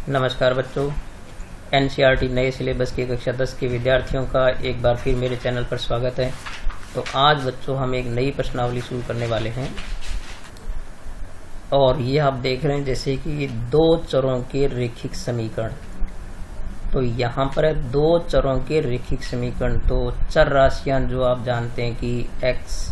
नमस्कार बच्चों, एनसीईआरटी नए सिलेबस की कक्षा 10 के विद्यार्थियों का एक बार फिर मेरे चैनल पर स्वागत है। तो आज बच्चों हम एक नई प्रश्नावली शुरू करने वाले हैं और ये आप देख रहे हैं जैसे कि दो चरों के रैखिक समीकरण। तो यहाँ पर है दो चरों के रैखिक समीकरण। तो चर राशियां जो आप जानते हैं कि x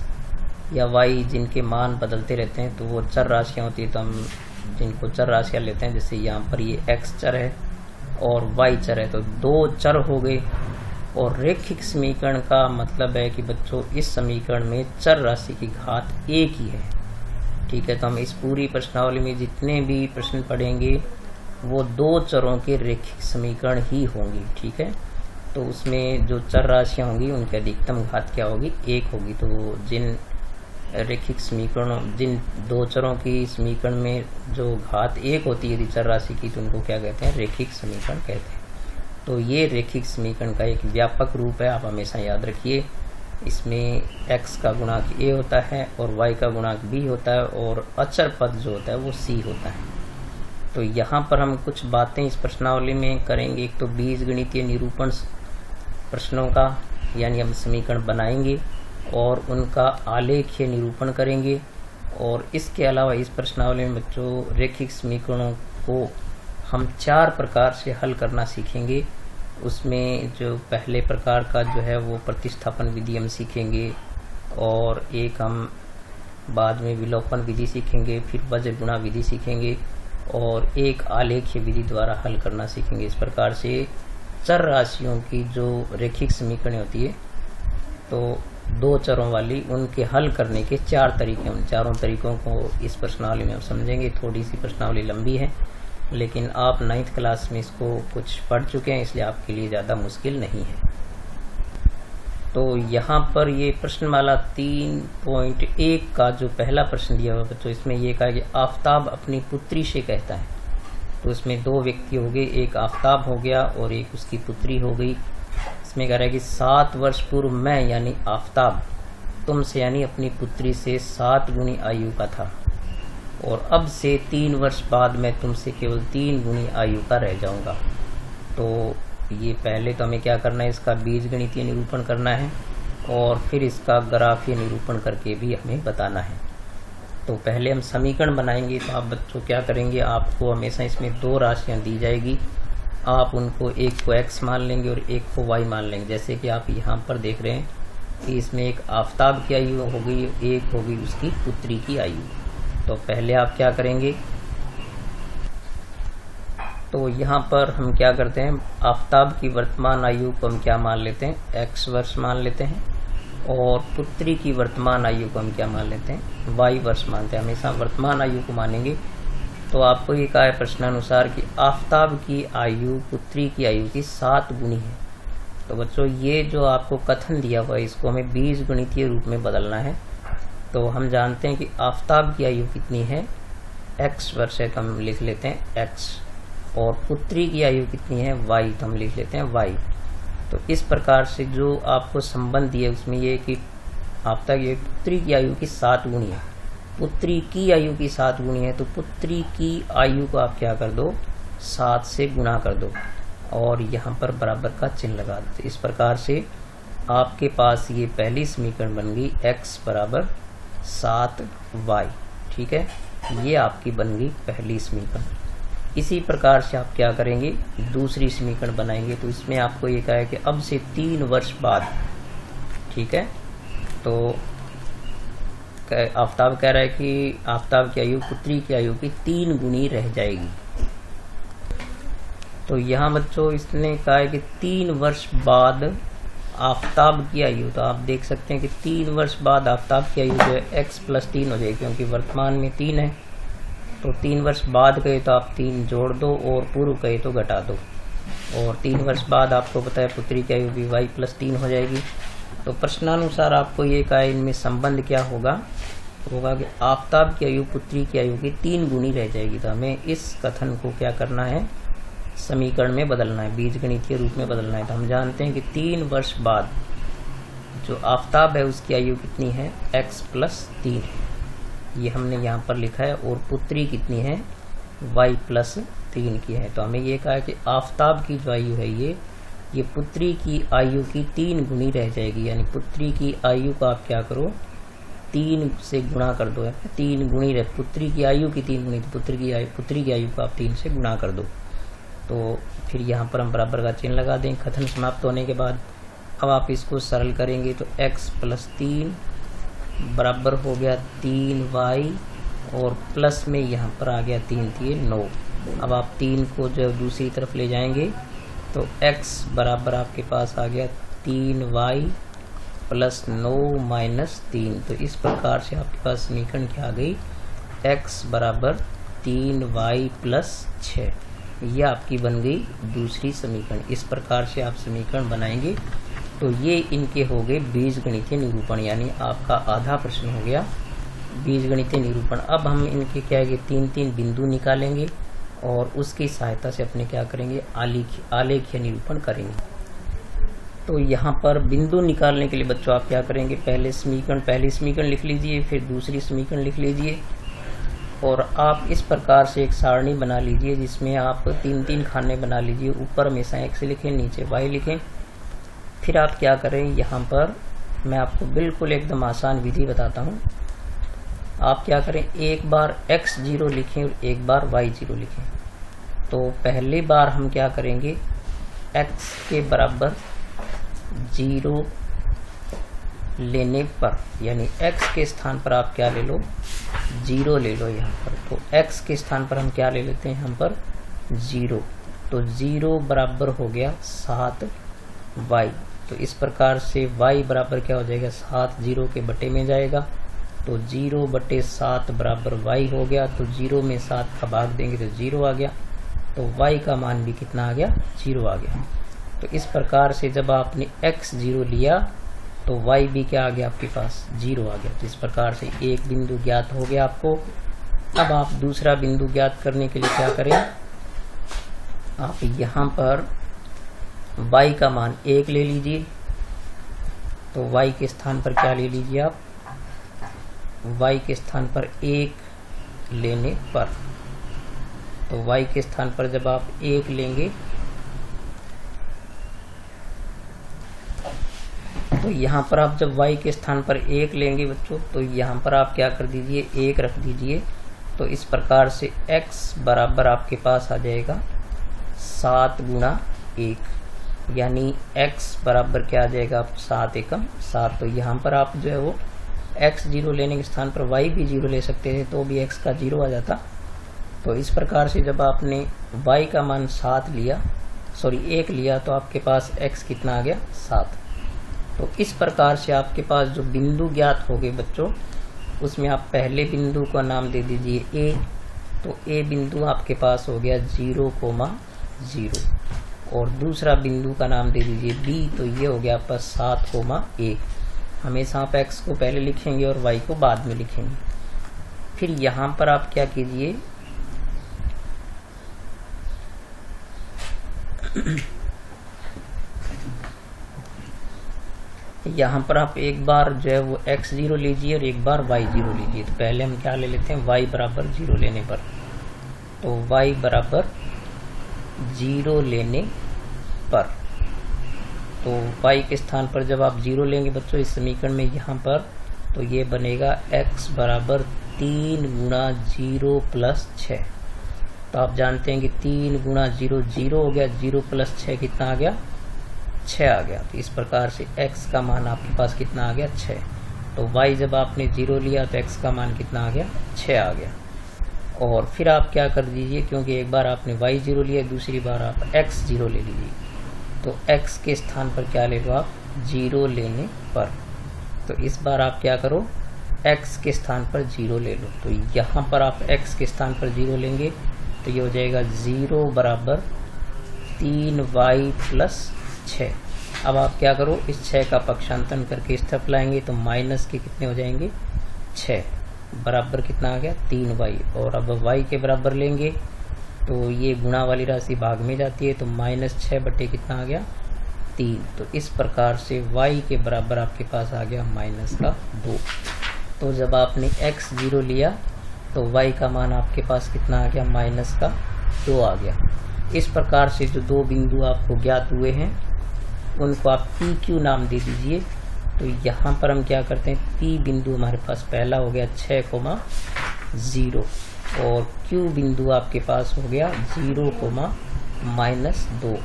या y जिनके मान बदलते रहते हैं तो वो चर राशियां होती है। तो हम जिनको चर राशियां लेते हैं, जैसे यहाँ पर ये x चर है और y चर है, तो दो चर हो गए। और रैखिक समीकरण का मतलब है कि बच्चों इस समीकरण में चर राशि की घात एक ही है। ठीक है, तो हम इस पूरी प्रश्नावली में जितने भी प्रश्न पढ़ेंगे वो दो चरों के रैखिक समीकरण ही होंगे। ठीक है, तो उसमें जो चर राशियां होंगी उनकी अधिकतम घात क्या होगी? एक होगी। तो जिन रैखिक समीकरणों, जिन दो चरों की समीकरण में जो घात एक होती है यदि चर राशि की, तो उनको क्या कहते हैं? रैखिक समीकरण कहते हैं। तो ये रैखिक समीकरण का एक व्यापक रूप है, आप हमेशा याद रखिए। इसमें x का गुणांक a होता है और y का गुणांक b होता है और अचर पद जो होता है वो c होता है। तो यहाँ पर हम कुछ बातें इस प्रश्नावली में करेंगे। एक तो बीजगणितीय निरूपण प्रश्नों का, यानी हम समीकरण बनाएंगे और उनका आलेखीय निरूपण करेंगे। और इसके अलावा इस प्रश्नावली में बच्चों रैखिक समीकरणों को हम चार प्रकार से हल करना सीखेंगे। उसमें जो पहले प्रकार का जो है वो प्रतिस्थापन विधि हम सीखेंगे और एक हम बाद में विलोपन विधि सीखेंगे, फिर वज्र गुणा विधि सीखेंगे और एक आलेखीय विधि द्वारा हल करना सीखेंगे। इस प्रकार से चर राशियों की जो रैखिक समीकरण होती है तो दो चरों वाली, उनके हल करने के चार तरीके, उन चारों तरीकों को इस प्रश्नावली में हम समझेंगे। थोड़ी सी प्रश्नावली लंबी है लेकिन आप 9th क्लास में इसको कुछ पढ़ चुके हैं, इसलिए आपके लिए ज़्यादा मुश्किल नहीं है। तो यहाँ पर ये प्रश्नमाला 3.1 का जो पहला प्रश्न दिया हुआ बच्चों, इसमें ये कहा कि आफताब अपनी पुत्री से कहता है। तो इसमें दो व्यक्ति हो गए, एक आफताब हो गया और एक उसकी पुत्री हो गई। इसमें कह रहा है कि 7 वर्ष पूर्व मैं यानी आफताब तुमसे यानी अपनी पुत्री से 7 गुनी आयु का था और अब से 3 वर्ष बाद मैं तुमसे केवल 3 गुनी आयु का रह जाऊंगा। तो ये पहले तो हमें क्या करना है, इसका बीजगणितीय निरूपण करना है और फिर इसका ग्राफीय निरूपण करके भी हमें बताना है। तो पहले हम समीकरण बनाएंगे। तो आप बच्चों क्या करेंगे, आपको हमेशा इसमें दो राशियां दी जाएगी, आप उनको एक को x मान लेंगे और एक को y मान लेंगे। जैसे कि आप यहाँ पर देख रहे हैं कि इसमें एक आफताब की आयु होगी, एक होगी उसकी पुत्री की आयु। तो पहले आप क्या करेंगे, तो यहाँ पर हम क्या करते हैं, आफताब की वर्तमान आयु को हम क्या मान लेते हैं? x वर्ष मान लेते हैं और पुत्री की वर्तमान आयु को हम क्या मान लेते हैं? y वर्ष मानते हैं। हमेशा वर्तमान आयु को मानेंगे। तो आपको ये कहा है प्रश्नानुसार कि आफताब की आयु पुत्री की आयु की 7 गुनी है। तो बच्चों ये जो आपको कथन दिया हुआ है इसको हमें बीजगणितीय रूप में बदलना है। तो हम जानते हैं कि आफताब की आयु कितनी है? x वर्ष है, तो हम लिख लेते हैं x, और पुत्री की आयु कितनी है? y, तो हम लिख लेते हैं y। तो इस प्रकार से जो आपको संबंध दिया उसमें ये कि आफताब की पुत्री की आयु की 7 गुनी है, पुत्री की आयु की 7 गुनी है। तो पुत्री की आयु को आप क्या कर दो? 7 से गुणा कर दो और यहाँ पर बराबर का चिन्ह लगा दो। इस प्रकार से आपके पास ये पहली समीकरण बन गई x बराबर 7y। ठीक है, ये आपकी बन गई पहली समीकरण। इसी प्रकार से आप क्या करेंगे, दूसरी समीकरण बनाएंगे। तो इसमें आपको ये कहा है कि अब से 3 वर्ष बाद, ठीक है, तो आफताब कह रहा है कि आफताब की आयु पुत्री की आयु की 3 गुनी रह जाएगी। तो यहाँ बच्चों इसने कहा है कि 3 वर्ष बाद आफताब की आयु, तो आप देख सकते हैं कि 3 वर्ष बाद आफताब की आयु जो है x + 3 हो जाएगी, क्योंकि वर्तमान में 3 है। तो 3 वर्ष बाद कहे तो आप 3 जोड़ दो और पूर्व कहे तो घटा दो। और 3 वर्ष बाद आपको पता है पुत्री की आयु भी y + 3 हो जाएगी। तो प्रश्नानुसार आपको ये कहा इनमें संबंध क्या होगा कि आफताब की आयु पुत्री की आयु की 3 गुनी रह जाएगी। तो हमें इस कथन को क्या करना है, समीकरण में बदलना है, बीजगणितीय रूप में बदलना है। तो हम जानते हैं कि 3 वर्ष बाद जो आफताब है उसकी आयु कितनी है? x + 3 है, ये हमने यहाँ पर लिखा है। और पुत्री कितनी है? y प्लस 3 की है। तो हमें ये कहा है कि आफताब की जो आयु है ये पुत्री की आयु की 3 गुनी रह जाएगी। यानी पुत्री की आयु को आप क्या करो, 3 से गुणा कर दो। 3 गुणी रहे, पुत्री की आयु की 3 गुणी, तो पुत्री की आयु को आप 3 से गुणा कर दो। तो फिर यहाँ पर हम बराबर का चिन्ह लगा दें कथन समाप्त होने के बाद। अब आप इसको सरल करेंगे तो x प्लस 3 बराबर हो गया 3y और प्लस में यहाँ पर आ गया 3 3 9। अब आप 3 को जब दूसरी तरफ ले जाएंगे तो x बराबर आपके पास आ गया 3y प्लस 9 माइनस 3। तो इस प्रकार से आपके पास समीकरण क्या आ गई, x बराबर 3y प्लस 6। ये आपकी बन गई दूसरी समीकरण। इस प्रकार से आप समीकरण बनाएंगे। तो ये इनके हो गए बीजगणितीय निरूपण, यानी आपका आधा प्रश्न हो गया बीजगणितीय निरूपण। अब हम इनके क्या है 3 बिंदु निकालेंगे और उसकी सहायता से अपने क्या करेंगे, आलेखीय निरूपण करेंगे। तो यहाँ पर बिंदु निकालने के लिए बच्चों आप क्या करेंगे, पहली समीकरण लिख लीजिए, फिर दूसरी समीकरण लिख लीजिए और आप इस प्रकार से एक सारणी बना लीजिए जिसमें आप 3 खाने बना लीजिए। ऊपर हमेशा x लिखें, नीचे y लिखें। फिर आप क्या करें, यहाँ पर मैं आपको बिल्कुल एकदम आसान विधि बताता हूँ। आप क्या करें, एक बार x0 लिखें और एक बार y0 लिखें। तो पहली बार हम क्या करेंगे, x के बराबर 0 लेने पर, यानी x के स्थान पर आप क्या ले लो, 0 ले लो यहाँ पर। तो x के स्थान पर हम क्या ले लेते हैं, यहाँ पर 0। तो 0 बराबर हो गया 7y। तो इस प्रकार से y बराबर क्या हो जाएगा, 7 0 के बटे में जाएगा। तो 0 बटे 7 बराबर y हो गया। तो 0 में 7 का भाग देंगे तो 0 आ गया। तो y का मान भी कितना आ गया, 0 आ गया। तो इस प्रकार से जब आपने x 0 लिया तो y भी क्या आ गया आपके पास, 0 आ गया। तो इस प्रकार से एक बिंदु ज्ञात हो गया आपको। अब आप दूसरा बिंदु ज्ञात करने के लिए क्या करें, आप यहाँ पर y का मान 1 ले लीजिए। तो y के स्थान पर क्या ले लीजिए आप, y के स्थान पर 1 लेने पर, तो y के स्थान पर जब आप 1 लेंगे तो यहाँ पर आप जब y के स्थान पर 1 लेंगे बच्चों, तो यहाँ पर आप क्या कर दीजिए, 1 रख दीजिए। तो इस प्रकार से x बराबर आपके पास आ जाएगा 7 गुणा 1, यानी x बराबर क्या आ जाएगा, 7 एकम 7। तो यहाँ पर आप जो है वो x 0 लेने के स्थान पर y भी 0 ले सकते थे तो भी x का 0 आ जाता। तो इस प्रकार से जब आपने y का मान 1 लिया तो आपके पास x कितना आ गया, 7। तो इस प्रकार से आपके पास जो बिंदु ज्ञात हो गए बच्चों, उसमें आप पहले बिंदु का नाम दे दीजिए a। तो a बिंदु आपके पास हो गया 0,0 और दूसरा बिंदु का नाम दे दीजिए b। तो ये हो गया आपका 7,1। हमेशा आप x को पहले लिखेंगे और y को बाद में लिखेंगे। फिर यहाँ पर आप क्या कीजिए, यहाँ पर आप एक बार जो है वो x0 लीजिए और एक बार y0 लीजिए। तो पहले हम क्या ले लेते हैं, y बराबर 0 लेने पर। तो y बराबर 0 लेने पर, तो y के स्थान पर जब आप 0 लेंगे बच्चों इस समीकरण में यहाँ पर, तो ये बनेगा x बराबर 3 गुणा 0 प्लस 6। तो आप जानते हैं कि 3 गुणा 0 0 हो गया, 0 प्लस 6 कितना आ गया, 6 आ गया। तो इस प्रकार से x का मान आपके पास कितना आ गया, 6। तो y जब आपने 0 लिया तो x का मान कितना आ गया, 6 आ गया। और फिर आप क्या कर दीजिए, क्योंकि एक बार आपने y0 लिया, दूसरी बार आप x0 ले लीजिए। तो x के स्थान पर क्या ले लो आप, 0 लेने पर। तो इस बार आप क्या करो, x के स्थान पर 0 ले लो। तो यहाँ पर आप x के स्थान पर 0 लेंगे तो ये हो जाएगा 0 बराबर 3y प्लस 6। अब आप क्या करो, इस 6 का पक्षांतन करके इस तरफ लाएंगे तो माइनस के कितने हो जाएंगे, 6 बराबर कितना आ गया, 3y। और अब y के बराबर लेंगे तो ये गुणा वाली राशि भाग में जाती है, तो -6 बटे कितना आ गया, 3। तो इस प्रकार से y के बराबर आपके पास आ गया -2। तो जब आपने x0 लिया तो y का मान आपके पास कितना आ गया, माइनस का 2 आ गया। इस प्रकार से जो दो बिंदु आपको ज्ञात हुए हैं उनको आप पी क्यू नाम दे दीजिए। तो यहाँ पर हम क्या करते हैं, पी बिंदु हमारे पास पहला हो गया 6,0 और क्यू बिंदु आपके पास हो गया 0,-2।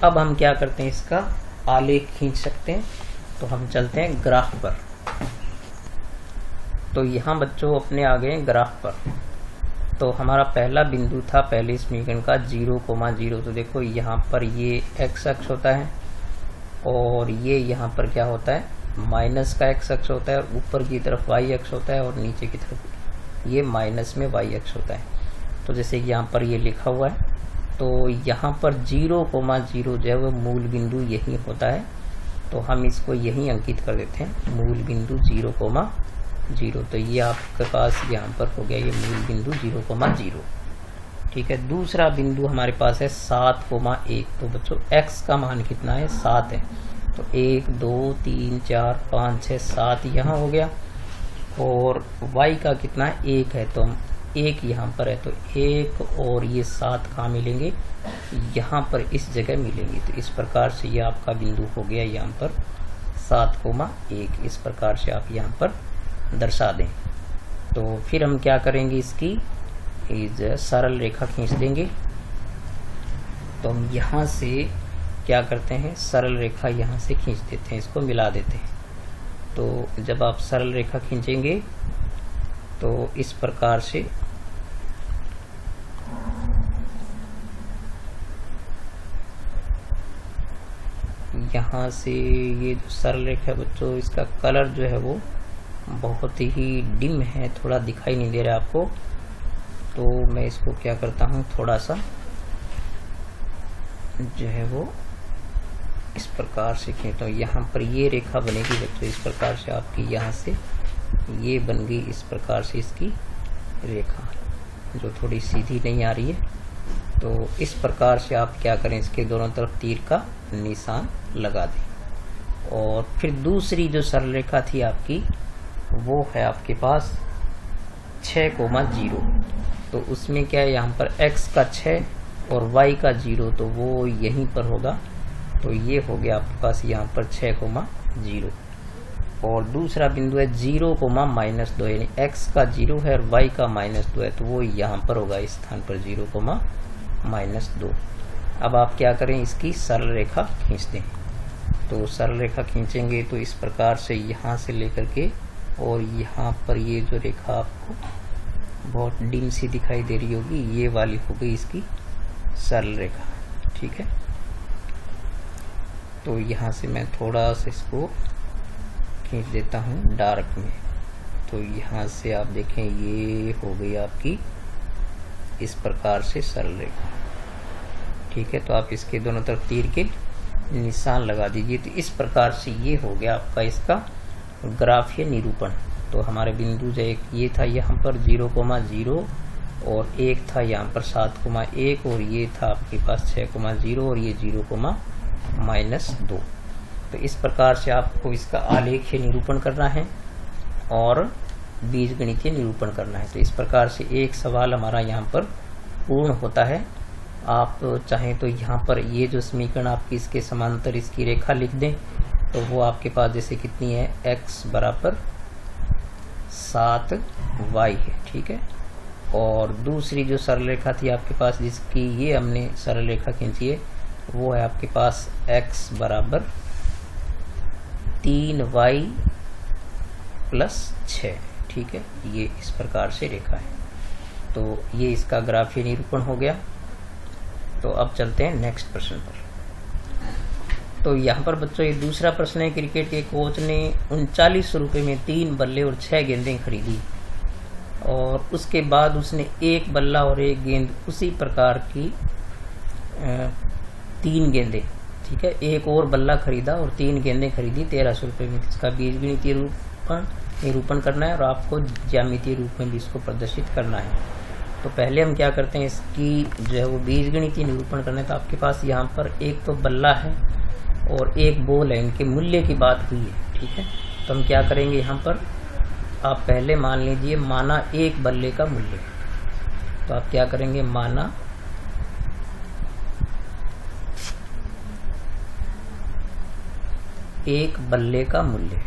अब हम क्या करते हैं, इसका आलेख खींच सकते हैं। तो हम चलते हैं ग्राफ पर। तो यहाँ बच्चों अपने आ गए ग्राफ पर। तो हमारा पहला बिंदु था पहले समीकरण का 0,0। तो देखो यहाँ पर ये x अक्ष होता है और ये यहाँ पर क्या होता है, माइनस का x अक्ष होता है, और ऊपर की तरफ y अक्ष होता है और नीचे की तरफ ये माइनस में y अक्ष होता है। तो जैसे यहाँ पर ये लिखा हुआ है, तो यहाँ पर 0,0 जो है वो मूल बिंदु यही होता है। तो हम इसको यही अंकित कर देते हैं, मूल बिंदु 0,0। तो ये आपके पास यहाँ पर हो गया ये मूल बिंदु 0,0। ठीक है, दूसरा बिंदु हमारे पास है 7,1। तो बच्चों x का मान कितना है, 7 है। तो 1 2 3 4 5 6 7 यहाँ हो गया, और y का कितना है, 1 है। तो हम 1 यहाँ पर है, तो 1 और ये 7 कहाँ मिलेंगे, यहाँ पर इस जगह मिलेंगे। तो इस प्रकार से ये आपका बिंदु हो गया यहाँ पर 7,1। इस प्रकार से आप यहाँ पर दर्शा दें। तो फिर हम क्या करेंगे, इसकी सरल रेखा खींच देंगे। तो हम यहाँ से क्या करते हैं, सरल रेखा यहाँ से खींच देते हैं, इसको मिला देते हैं। तो जब आप सरल रेखा खींचेंगे तो इस प्रकार से यहाँ से ये जो सरल रेखा है बच्चों, इसका कलर जो है वो बहुत ही डिम है, थोड़ा दिखाई नहीं दे रहा आपको। तो मैं इसको क्या करता हूँ, थोड़ा सा जो है वो इस प्रकार से खींचता हूँ। यहाँ पर ये रेखा बनेगी बच्चों, इस प्रकार से आपकी यहाँ से ये बन गई, इस प्रकार से इसकी रेखा जो थोड़ी सीधी नहीं आ रही है। तो इस प्रकार से आप क्या करें, इसके दोनों तरफ तीर का निशान लगा दें। और फिर दूसरी जो सरल रेखा थी आपकी, वो है आपके पास 6,0। तो उसमें क्या है, यहाँ पर x का 6 और y का 0, तो वो यहीं पर होगा। तो ये हो गया आपके पास यहाँ पर 6,0। और दूसरा बिंदु है 0,-2, यानी x का 0 है और y का -2 है, तो वो यहाँ पर होगा, इस स्थान पर 0,-2। अब आप क्या करें, इसकी सरल रेखा खींच दें। तो सरल रेखा खींचेंगे तो इस प्रकार से यहाँ से लेकर के और यहाँ पर ये जो रेखा आपको बहुत डिम सी दिखाई दे रही होगी, ये वाली हो गई इसकी सरल रेखा। ठीक है, तो यहाँ से मैं थोड़ा सा इसको खींच देता हूँ डार्क में। तो यहाँ से आप देखें ये हो गई आपकी इस प्रकार से सरल रेखा। ठीक है, तो आप इसके दोनों तरफ तीर के निशान लगा दीजिए। तो इस प्रकार से ये हो गया आपका इसका ग्राफीय निरूपण। तो हमारे बिंदु जो एक ये था यहाँ पर 0,0 और एक था यहाँ पर 7,1 और ये था आपके पास 6,0 और ये 0,-2। तो इस प्रकार से आपको इसका आलेखीय निरूपण करना है और बीजगणितीय निरूपण करना है। तो इस प्रकार से एक सवाल हमारा यहाँ पर पूर्ण होता है। आप चाहें तो यहाँ पर ये जो समीकरण आपकी इसके समांतर इसकी रेखा लिख दें, तो वो आपके पास जैसे कितनी है, x बराबर 7y है। ठीक है, और दूसरी जो सरल रेखा थी आपके पास जिसकी ये हमने सरल रेखा खींची है, वो है आपके पास x बराबर 3y + 6। ठीक है, ये इस प्रकार से रेखा है। तो ये इसका ग्राफीय निरूपण हो गया। तो अब चलते हैं नेक्स्ट प्रश्न पर। तो यहाँ पर बच्चों ये दूसरा प्रश्न है, क्रिकेट के कोच ने 39 रुपये में 3 बल्ले और 6 गेंदें खरीदी और उसके बाद उसने 1 बल्ला और 1 गेंद उसी प्रकार की 3 गेंदें, ठीक है, 1 और बल्ला खरीदा और 3 गेंदें खरीदी 1300 रुपये में। इसका बीजगणितीय निरूपण करना है और आपको ज्यामितीय रूप में भी इसको प्रदर्शित करना है। तो पहले हम क्या करते हैं, इसकी जो है वो बीजगणितीय निरूपण करना है। तो आपके पास यहाँ पर एक तो बल्ला है और एक बॉल है, इनके मूल्य की बात हुई है। ठीक है, तो हम क्या करेंगे, यहाँ पर आप पहले मान लीजिए माना एक बल्ले का मूल्य, तो आप क्या करेंगे, माना एक बल्ले का मूल्य।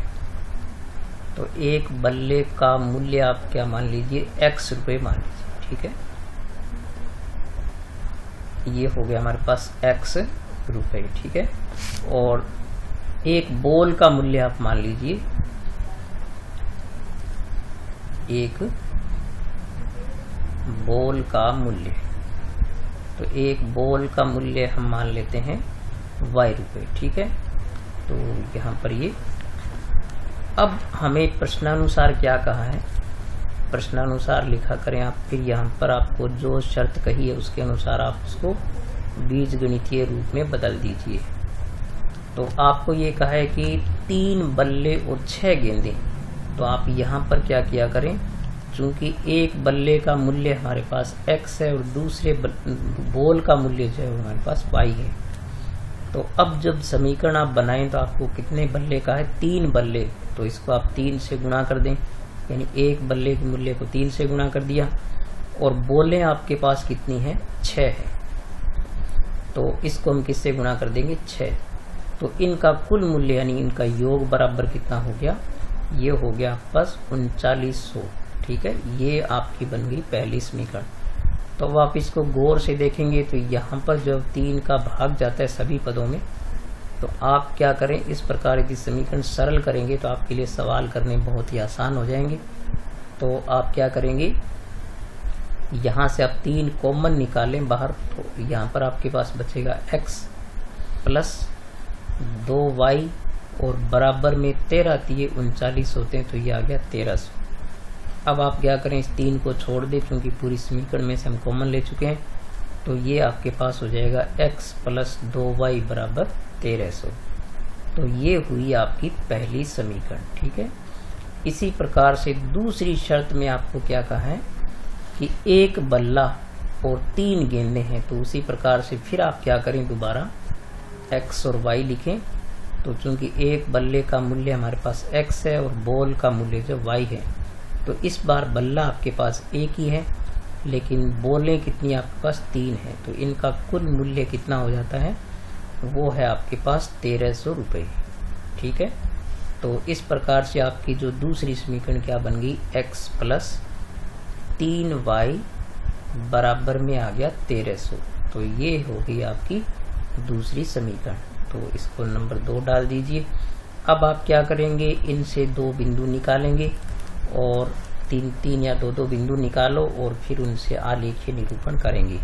तो एक बल्ले का मूल्य आप क्या मान लीजिए, x रुपये मान लीजिए, ठीक है। ये हो गया हमारे पास x रुपये, ठीक है। और एक बोल का मूल्य आप मान लीजिए, एक बोल का मूल्य, तो एक बोल का मूल्य हम मान लेते हैं y रुपये, ठीक है। तो यहाँ पर ये, अब हमें प्रश्नानुसार क्या कहा है, प्रश्नानुसार लिखा करें आप। फिर यहाँ पर आपको जो शर्त कही है उसके अनुसार आप उसको बीजगणितीय रूप में बदल दीजिए। तो आपको ये कहा है कि 3 बल्ले और 6 गेंदें, तो आप यहाँ पर क्या किया करें, चूंकि एक बल्ले का मूल्य हमारे पास x है और दूसरे बोल का मूल्य जो है हमारे पास y है। तो अब जब समीकरण आप बनाएं तो आपको कितने बल्ले का है, 3 बल्ले, तो इसको आप 3 से गुणा कर दें, यानी एक बल्ले के मूल्य को 3 से गुणा कर दिया। और बोलें आपके पास कितनी है, 6 है, तो इसको हम किससे गुणा कर देंगे, 6। तो इनका कुल मूल्य यानी इनका योग बराबर कितना हो गया, ये हो गया आपके पास 3900, ठीक है। ये आपकी बन गई पहली समीकरण। तो अब आप इसको गौर से देखेंगे तो यहाँ पर जब 3 का भाग जाता है सभी पदों में, तो आप क्या करें, इस प्रकार की समीकरण सरल करेंगे तो आपके लिए सवाल करने बहुत ही आसान हो जाएंगे। तो आप क्या करेंगे, यहाँ से आप 3 कॉमन निकालें बाहर, तो यहाँ पर आपके पास बचेगा x प्लस 2y और बराबर में 13 3 39 होते हैं, तो ये आ गया 1300। अब आप क्या करें, इस 3 को छोड़ दें क्योंकि पूरी समीकरण में से हम कॉमन ले चुके हैं। तो ये आपके पास हो जाएगा x प्लस 2y बराबर 1300। तो ये हुई आपकी पहली समीकरण, ठीक है। इसी प्रकार से दूसरी शर्त में आपको क्या कहा है कि एक बल्ला और 3 गेंदें हैं, तो उसी प्रकार से फिर आप क्या करें, दोबारा x और y लिखें। तो चूंकि एक बल्ले का मूल्य हमारे पास x है और बॉल का मूल्य जो y है, तो इस बार बल्ला आपके पास एक ही है लेकिन बोलें कितनी आपके पास 3 है, तो इनका कुल मूल्य कितना हो जाता है, वो है आपके पास 1300 रुपये, ठीक है। तो इस प्रकार से आपकी जो दूसरी समीकरण क्या बन गई, x प्लस 3y बराबर में आ गया 1300। तो ये हो गई आपकी दूसरी समीकरण। तो इसको नंबर 2 डाल दीजिए। अब आप क्या करेंगे, इनसे 2 बिंदु निकालेंगे और 3 या 2 बिंदु निकालो और फिर उनसे आलेखीय निरूपण करेंगे।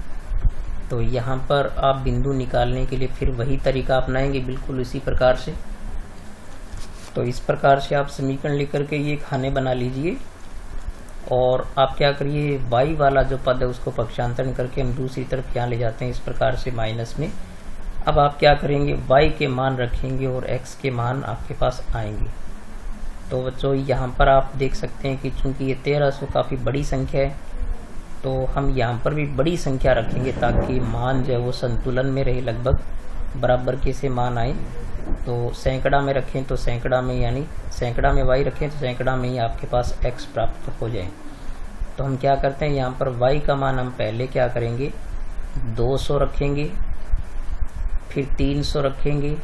तो यहाँ पर आप बिंदु निकालने के लिए फिर वही तरीका अपनाएंगे, बिल्कुल इसी प्रकार से। तो इस प्रकार से आप समीकरण लिख करके ये खाने बना लीजिए और आप क्या करिए, y वाला जो पद है उसको पक्षांतरण करके हम दूसरी तरफ यहाँ ले जाते हैं, इस प्रकार से माइनस में। अब आप क्या करेंगे, y के मान रखेंगे और x के मान आपके पास आएंगे। तो बच्चों यहाँ पर आप देख सकते हैं कि चूंकि ये 1300 काफ़ी बड़ी संख्या है, तो हम यहाँ पर भी बड़ी संख्या रखेंगे ताकि मान जो है वो संतुलन में रहे, लगभग बराबर के से मान आए। तो सैकड़ा में रखें तो सैकड़ा में, यानी सैकड़ा में y रखें तो सैकड़ा में ही आपके पास x प्राप्त हो जाए। तो हम क्या करते हैं, यहाँ पर y का मान हम पहले क्या करेंगे, 200 रखेंगे, फिर 300 रखेंगे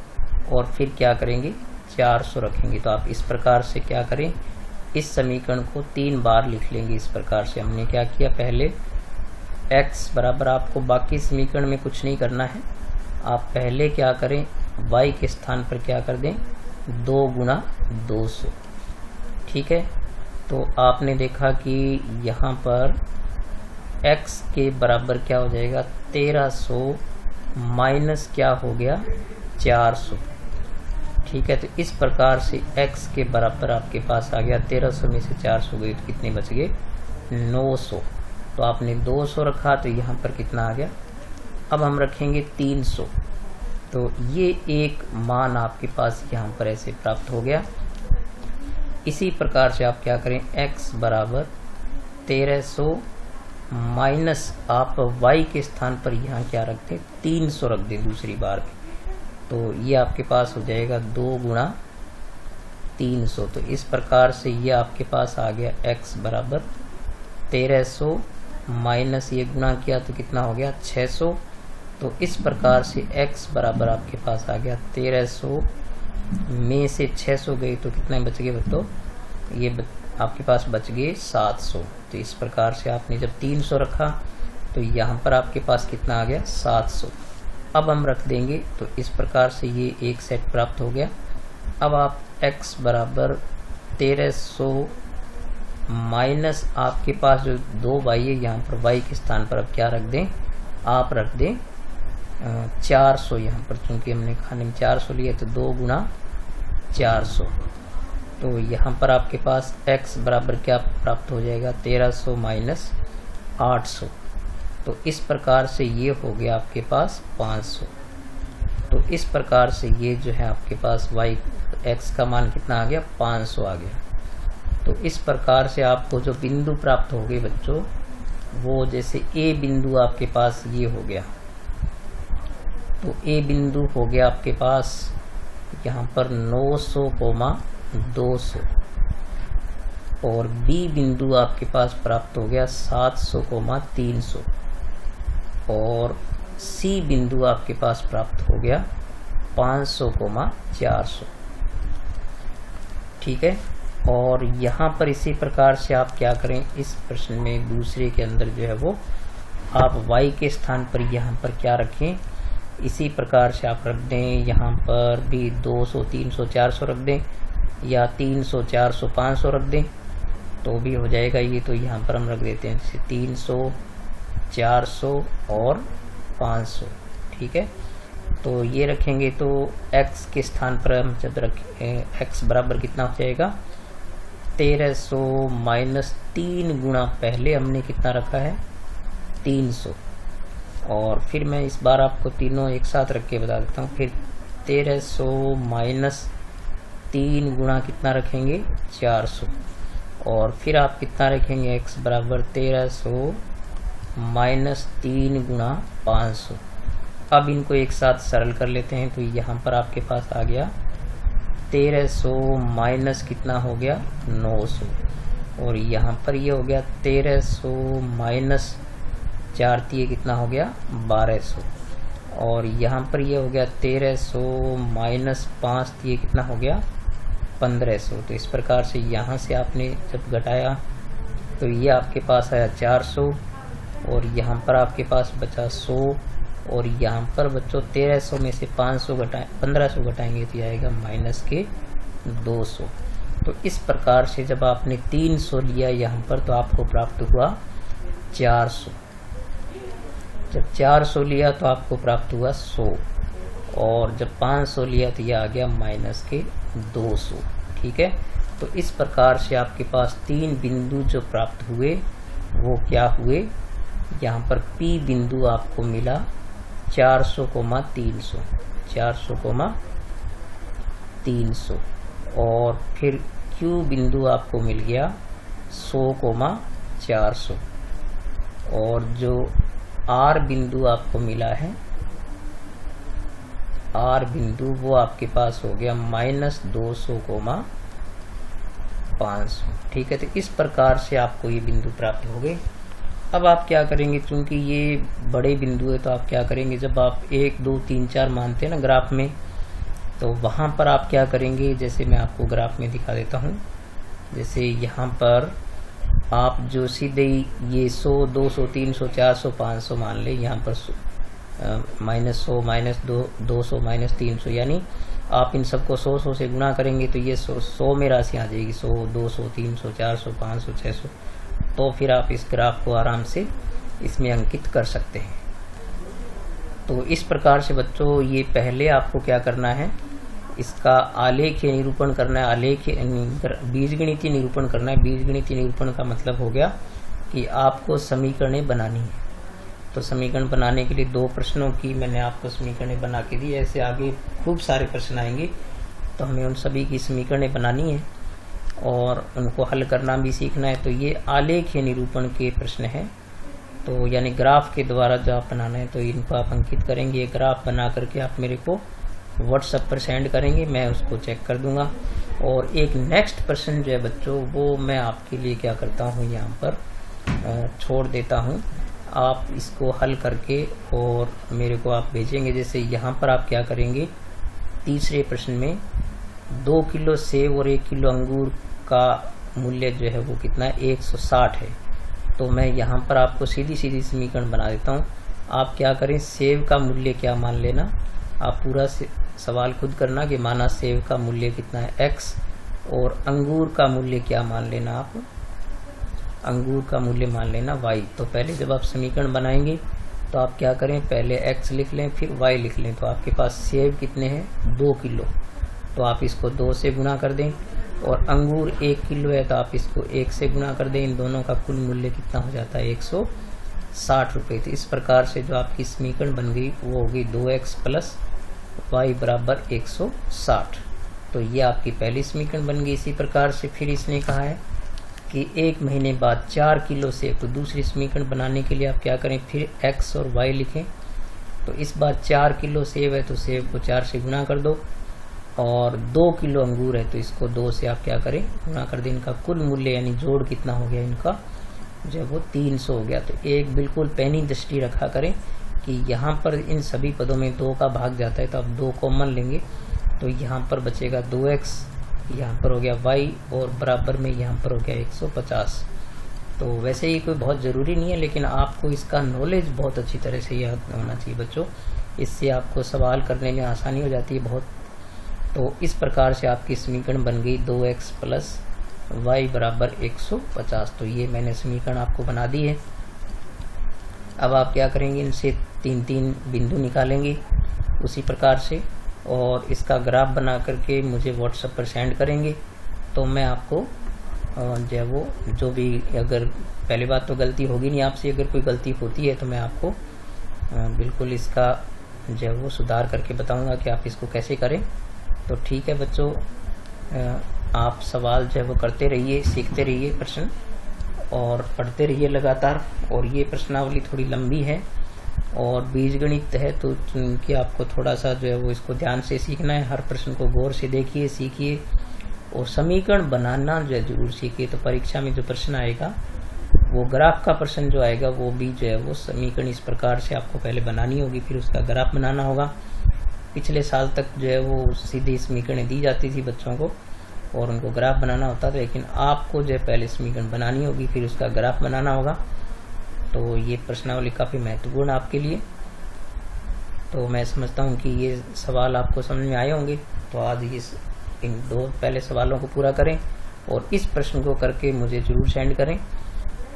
और फिर क्या करेंगे, 400 रखेंगे। तो आप इस प्रकार से क्या करें, इस समीकरण को 3 बार लिख लेंगे। इस प्रकार से हमने क्या किया, पहले x बराबर, आपको बाकी समीकरण में कुछ नहीं करना है, आप पहले क्या करें, y के स्थान पर क्या कर दें, 2 गुणा 200, ठीक है। तो आपने देखा कि यहाँ पर x के बराबर क्या हो जाएगा, 1300 माइनस क्या हो गया, 400, ठीक है। तो इस प्रकार से x के बराबर आपके पास आ गया, 1300 में से 400 गई तो कितने बच गए, 900। तो आपने 200 रखा तो यहाँ पर कितना आ गया, अब हम रखेंगे 300। तो ये एक मान आपके पास यहाँ पर ऐसे प्राप्त हो गया। इसी प्रकार से आप क्या करें, x बराबर 1300 माइनस आप y के स्थान पर यहाँ क्या रखते हैं, 300 रख दें दूसरी बार में। तो ये आपके पास हो जाएगा 2 गुणा 300। तो इस प्रकार से ये आपके पास आ गया x बराबर 1300 माइनस ये गुना किया तो कितना हो गया 600। तो इस प्रकार से x बराबर आपके पास आ गया 1300 में से 600 गए तो कितने बच गए बच्चों, ये आपके पास बच गए 700। तो इस प्रकार से आपने जब 300 रखा तो यहाँ पर आपके पास कितना आ गया 700। अब हम रख देंगे तो इस प्रकार से ये एक सेट प्राप्त हो गया। अब आप x बराबर 1300 माइनस आपके पास जो 2y है, यहाँ पर y के स्थान पर अब क्या रख दें, आप रख दें 400 यहाँ पर, चूंकि हमने खाने में 400 लिया तो 2 गुना 400। तो यहाँ पर आपके पास x बराबर क्या प्राप्त हो जाएगा 1300 माइनस 800। तो इस प्रकार से ये हो गया आपके पास 500। तो इस प्रकार से ये जो है आपके पास x का मान कितना आ गया 500 आ गया। तो इस प्रकार से आपको जो बिंदु प्राप्त हो गए बच्चों, वो जैसे a बिंदु आपके पास ये हो गया, तो a बिंदु हो गया आपके पास यहाँ पर 900,200 और b बिंदु आपके पास प्राप्त हो गया 700,300 और c बिंदु आपके पास प्राप्त हो गया 500,400। ठीक है। और यहाँ पर इसी प्रकार से आप क्या करें, इस प्रश्न में दूसरे के अंदर जो है वो आप y के स्थान पर यहाँ पर क्या रखें, इसी प्रकार से आप रख दें, यहाँ पर भी 200, 300, 400 रख दें या 300, 400, 500 रख दें तो भी हो जाएगा ये। तो यहाँ पर हम रख देते हैं जैसे 300, 400 और 500। ठीक है। तो ये रखेंगे तो x के स्थान पर हम जब रखें x बराबर कितना हो जाएगा 1300 माइनस 3 गुना पहले हमने कितना रखा है 300। और फिर मैं इस बार आपको तीनों एक साथ रख के बता देता हूँ। फिर 1300 माइनस 3 गुना कितना रखेंगे 400 और फिर आप कितना रखेंगे x बराबर 1300 माइनस 3 गुना 500। अब इनको एक साथ सरल कर लेते हैं तो यहाँ पर आपके पास आ गया 1300 माइनस कितना हो गया 900 और यहाँ पर ये हो गया 1300 माइनस 4 तिये कितना हो गया 1200 और यहाँ पर ये हो गया 1300 माइनस 5 तिये कितना हो गया 1500। तो इस प्रकार से यहाँ से आपने जब घटाया तो ये आपके पास आया 400 और यहाँ पर आपके पास बचा 100 और यहाँ पर बच्चों 1300 में से 1500 घटाएंगे तो आएगा माइनस के 200। तो इस प्रकार से जब आपने 300 लिया यहाँ पर तो आपको प्राप्त हुआ 400। जब 400 लिया तो आपको प्राप्त हुआ 100 और जब 500 लिया तो यह आ गया माइनस के 200। ठीक है। तो इस प्रकार से आपके पास 3 बिंदु जो प्राप्त हुए वो क्या हुए, यहाँ पर P बिंदु आपको मिला 400,300 400,300 और फिर Q बिंदु आपको मिल गया 100,400 और जो R बिंदु आपको मिला है R बिंदु वो आपके पास हो गया माइनस 200,500। ठीक है। तो इस प्रकार से आपको ये बिंदु प्राप्त हो गए। अब आप क्या करेंगे, चूंकि ये बड़े बिंदु है तो आप क्या करेंगे, जब आप 1, 2, 3, 4 मानते हैं ना ग्राफ में, तो वहाँ पर आप क्या करेंगे, जैसे मैं आपको ग्राफ में दिखा देता हूँ। जैसे यहाँ पर आप जो सीधे ये 100, 200, 300, 400, 500 मान ले, यहाँ पर माइनस 100, माइनस 200, माइनस 300, यानी आप इन सबको 100 से गुणा करेंगे तो ये 100 में राशि आ जाएगी, 100, 200, 300, 400, 500, 600। तो फिर आप इस ग्राफ को आराम से इसमें अंकित कर सकते हैं। तो इस प्रकार से बच्चों ये पहले आपको क्या करना है, इसका आलेखीय निरूपण करना है, बीजगणितीय निरूपण करना है। बीजगणितीय निरूपण का मतलब हो गया कि आपको समीकरणें बनानी है। तो समीकरण बनाने के लिए 2 प्रश्नों की मैंने आपको समीकरणें बना के दी। ऐसे आगे खूब सारे प्रश्न आएंगे तो हमें उन सभी की समीकरणें बनानी है और उनको हल करना भी सीखना है। तो ये आलेखीय निरूपण के प्रश्न हैं, तो यानी ग्राफ के द्वारा जो आप बनाना है तो इनको आप अंकित करेंगे। ग्राफ बना करके आप मेरे को व्हाट्सएप पर सेंड करेंगे, मैं उसको चेक कर दूंगा। और एक नेक्स्ट प्रश्न जो है बच्चों, वो मैं आपके लिए क्या करता हूँ, यहाँ पर छोड़ देता हूँ। आप इसको हल करके और मेरे को आप भेजेंगे। जैसे यहाँ पर आप क्या करेंगे, तीसरे प्रश्न में 2 किलो सेब और 1 किलो अंगूर का मूल्य जो है वो कितना है, 160 है। तो मैं यहाँ पर आपको सीधी सीधी समीकरण बना देता हूँ। आप क्या करें, सेब का मूल्य क्या मान लेना, आप पूरा सवाल खुद करना कि माना सेब का मूल्य कितना है x, और अंगूर का मूल्य क्या मान लेना, आप अंगूर का मूल्य मान लेना y। तो पहले जब आप समीकरण बनाएंगे तो आप क्या करें, पहले x लिख लें फिर y लिख लें। तो आपके पास सेब कितने हैं, 2 किलो, तो आप इसको 2 से गुणा कर दें। और अंगूर 1 किलो है तो आप इसको 1 से गुणा कर दें। इन दोनों का कुल मूल्य कितना हो जाता है, 160 रुपये। तो इस प्रकार से जो आपकी समीकरण बन गई वो होगी 2x प्लस y बराबर 160। तो ये आपकी पहली समीकरण बन गई। इसी प्रकार से फिर इसने कहा है कि 1 महीने बाद 4 किलो सेब, तो दूसरी समीकरण बनाने के लिए आप क्या करें, फिर x और y लिखें। तो इस बार 4 किलो सेब है तो सेब को 4 से गुणा कर दो, और 2 किलो अंगूर है तो इसको 2 से आप क्या करें, गुणा कर दें। इनका कुल मूल्य यानी जोड़ कितना हो गया इनका, जो वो 300 हो गया। तो एक बिल्कुल पैनी दृष्टि रखा करें कि यहाँ पर इन सभी पदों में 2 का भाग जाता है तो आप 2 कॉमन लेंगे, तो यहाँ पर बचेगा 2x, यहाँ पर हो गया y, और बराबर में यहाँ पर हो गया 150। तो वैसे ही कोई बहुत ज़रूरी नहीं है, लेकिन आपको इसका नॉलेज बहुत अच्छी तरह से याद होना चाहिए बच्चों। इससे आपको सवाल करने में आसानी हो जाती है बहुत। तो इस प्रकार से आपकी समीकरण बन गई 2x प्लस y बराबर 150। तो ये मैंने समीकरण आपको बना दी है। अब आप क्या करेंगे, इनसे 3-3 बिंदु निकालेंगे उसी प्रकार से, और इसका ग्राफ बना करके मुझे व्हाट्सएप पर सेंड करेंगे। तो मैं आपको जो है वो, जो भी, अगर पहली बात तो गलती होगी नहीं आपसे, अगर कोई गलती होती है तो मैं आपको बिल्कुल इसका जो है वो सुधार करके बताऊंगा कि आप इसको कैसे करें। तो ठीक है बच्चों, आप सवाल जो है वो करते रहिए, सीखते रहिए प्रश्न, और पढ़ते रहिए लगातार। और ये प्रश्नावली थोड़ी लंबी है और बीजगणित है, तो चूंकि आपको थोड़ा सा जो है वो इसको ध्यान से सीखना है। हर प्रश्न को गौर से देखिए, सीखिए, और समीकरण बनाना जो है जरूर सीखिए। तो परीक्षा में जो प्रश्न आएगा, वो ग्राफ का प्रश्न जो आएगा, वो भी जो है वो समीकरण इस प्रकार से आपको पहले बनानी होगी, फिर उसका ग्राफ बनाना होगा। पिछले साल तक जो है वो सीधी समीकरणें दी जाती थी बच्चों को और उनको ग्राफ बनाना होता था, लेकिन आपको जो है पहले समीकरण बनानी होगी, फिर उसका ग्राफ बनाना होगा। तो ये प्रश्नावली काफ़ी महत्वपूर्ण आपके लिए। तो मैं समझता हूँ कि ये सवाल आपको समझ में आए होंगे। तो आज इन 2 पहले सवालों को पूरा करें और इस प्रश्न को करके मुझे ज़रूर सेंड करें।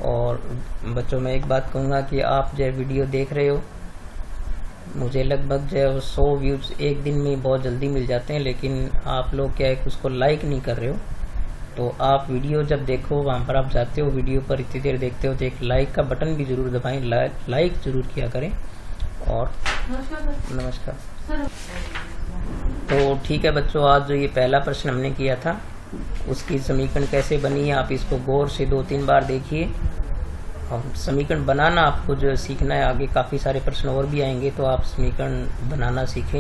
और बच्चों, मैं एक बात कहूँगा कि आप जो वीडियो देख रहे हो, मुझे लगभग जो है 100 व्यूज़ एक दिन में बहुत जल्दी मिल जाते हैं, लेकिन आप लोग क्या है उसको लाइक नहीं कर रहे हो। तो आप वीडियो जब देखो, वहाँ पर आप जाते हो, वीडियो पर इतनी देर देखते हो, तो एक लाइक का बटन भी जरूर दबाएं, लाइक जरूर किया करें। और नमस्कार। तो ठीक है बच्चों, आज जो ये पहला प्रश्न हमने किया था उसकी समीकरण कैसे बनी है, आप इसको गौर से 2-3 बार देखिए। समीकरण बनाना आपको जो सीखना है, आगे काफ़ी सारे प्रश्न और भी आएंगे, तो आप समीकरण बनाना सीखें,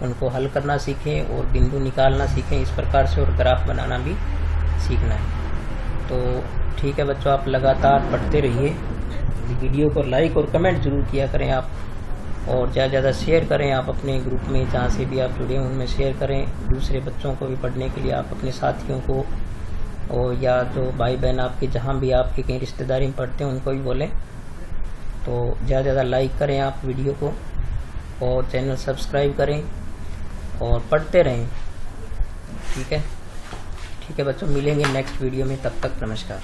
उनको हल करना सीखें और बिंदु निकालना सीखें इस प्रकार से, और ग्राफ बनाना भी सीखना है। तो ठीक है बच्चों, आप लगातार पढ़ते रहिए, वीडियो को लाइक और कमेंट जरूर किया करें आप, और ज़्यादा ज़्यादा शेयर करें आप अपने ग्रुप में, जहाँ से भी आप जुड़े हैं उनमें शेयर करें। दूसरे बच्चों को भी पढ़ने के लिए आप अपने साथियों को, और या जो भाई बहन आपके जहाँ भी आपके कहीं रिश्तेदारी में पढ़ते हैं उनको भी बोलें। तो ज़्यादा ज़्यादा लाइक करें आप वीडियो को, और चैनल सब्सक्राइब करें और पढ़ते रहें। ठीक है बच्चों, मिलेंगे नेक्स्ट वीडियो में, तब तक नमस्कार।